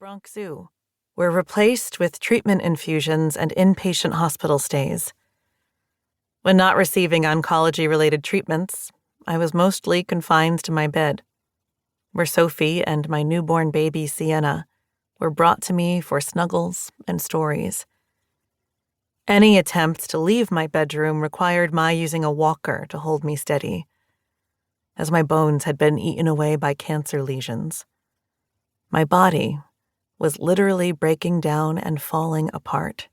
Bronx Zoo were replaced with treatment infusions and inpatient hospital stays. When not receiving oncology-related treatments, I was mostly confined to my bed, where Sophie and my newborn baby Sienna were brought to me for snuggles and stories. Any attempt to leave my bedroom required my using a walker to hold me steady, as my bones had been eaten away by cancer lesions. My body was literally breaking down and falling apart.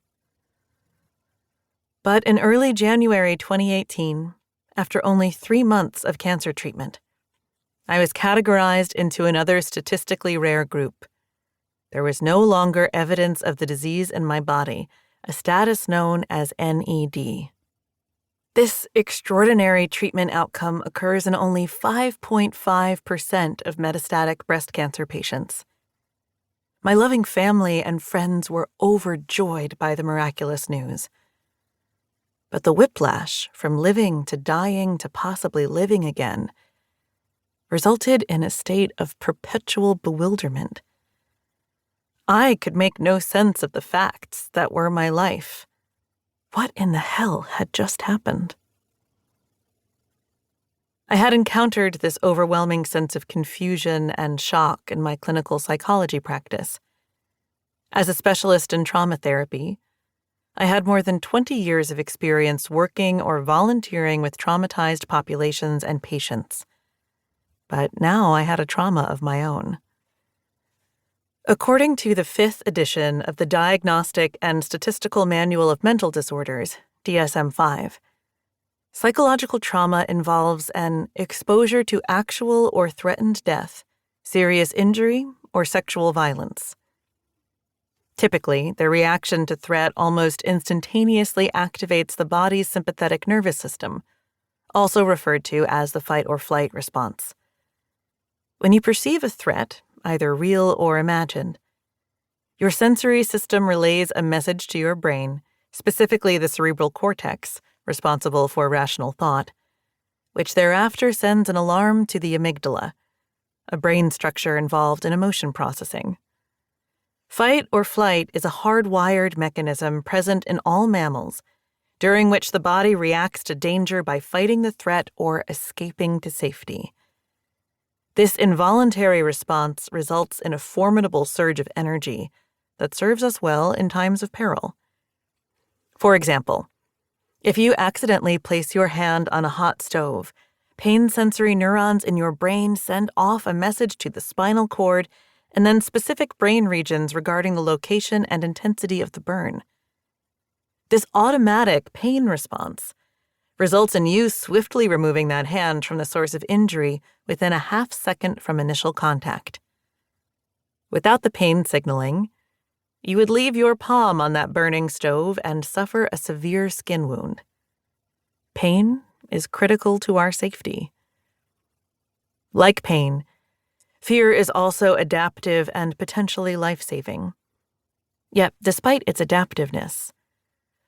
But in early January 2018, after only 3 months of cancer treatment, I was categorized into another statistically rare group. There was no longer evidence of the disease in my body, a status known as NED. This extraordinary treatment outcome occurs in only 5.5% of metastatic breast cancer patients. My loving family and friends were overjoyed by the miraculous news. But the whiplash from living to dying to possibly living again resulted in a state of perpetual bewilderment. I could make no sense of the facts that were my life. What in the hell had just happened? I had encountered this overwhelming sense of confusion and shock in my clinical psychology practice. As a specialist in trauma therapy, I had more than 20 years of experience working or volunteering with traumatized populations and patients. But now I had a trauma of my own. According to the 5th edition of the Diagnostic and Statistical Manual of Mental Disorders, DSM-5, psychological trauma involves an exposure to actual or threatened death, serious injury, or sexual violence. Typically, the reaction to threat almost instantaneously activates the body's sympathetic nervous system, also referred to as the fight or flight response. When you perceive a threat, either real or imagined, your sensory system relays a message to your brain, specifically the cerebral cortex, responsible for rational thought, which thereafter sends an alarm to the amygdala, a brain structure involved in emotion processing. Fight or flight is a hardwired mechanism present in all mammals, during which the body reacts to danger by fighting the threat or escaping to safety. This involuntary response results in a formidable surge of energy that serves us well in times of peril. For example, if you accidentally place your hand on a hot stove, pain-sensory neurons in your brain send off a message to the spinal cord and then specific brain regions regarding the location and intensity of the burn. This automatic pain response results in you swiftly removing that hand from the source of injury within a half-second from initial contact. Without the pain signaling, you would leave your palm on that burning stove and suffer a severe skin wound. Pain is critical to our safety. Like pain, fear is also adaptive and potentially life-saving. Yet, despite its adaptiveness,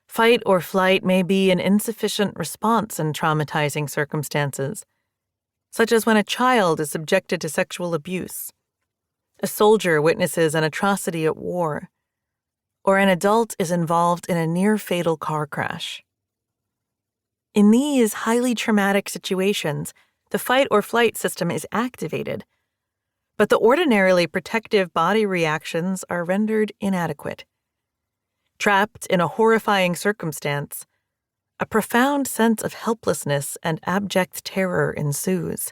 fight or flight may be an insufficient response in traumatizing circumstances, such as when a child is subjected to sexual abuse, a soldier witnesses an atrocity at war, or an adult is involved in a near-fatal car crash. In these highly traumatic situations, the fight or flight system is activated, but the ordinarily protective body reactions are rendered inadequate. Trapped in a horrifying circumstance, a profound sense of helplessness and abject terror ensues.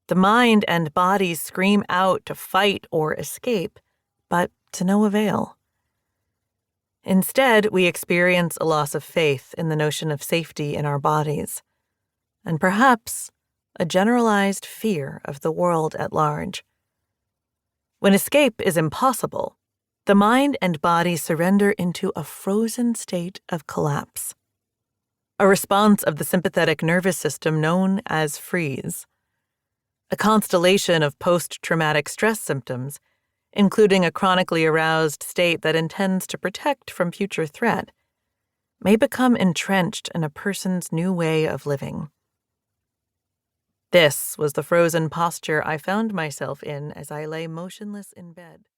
The mind and body scream out to fight or escape, but to no avail. Instead, we experience a loss of faith in the notion of safety in our bodies, and perhaps a generalized fear of the world at large. When escape is impossible, the mind and body surrender into a frozen state of collapse, a response of the sympathetic nervous system known as freeze. A constellation of post-traumatic stress symptoms, including a chronically aroused state that intends to protect from future threat, may become entrenched in a person's new way of living. This was the frozen posture I found myself in as I lay motionless in bed.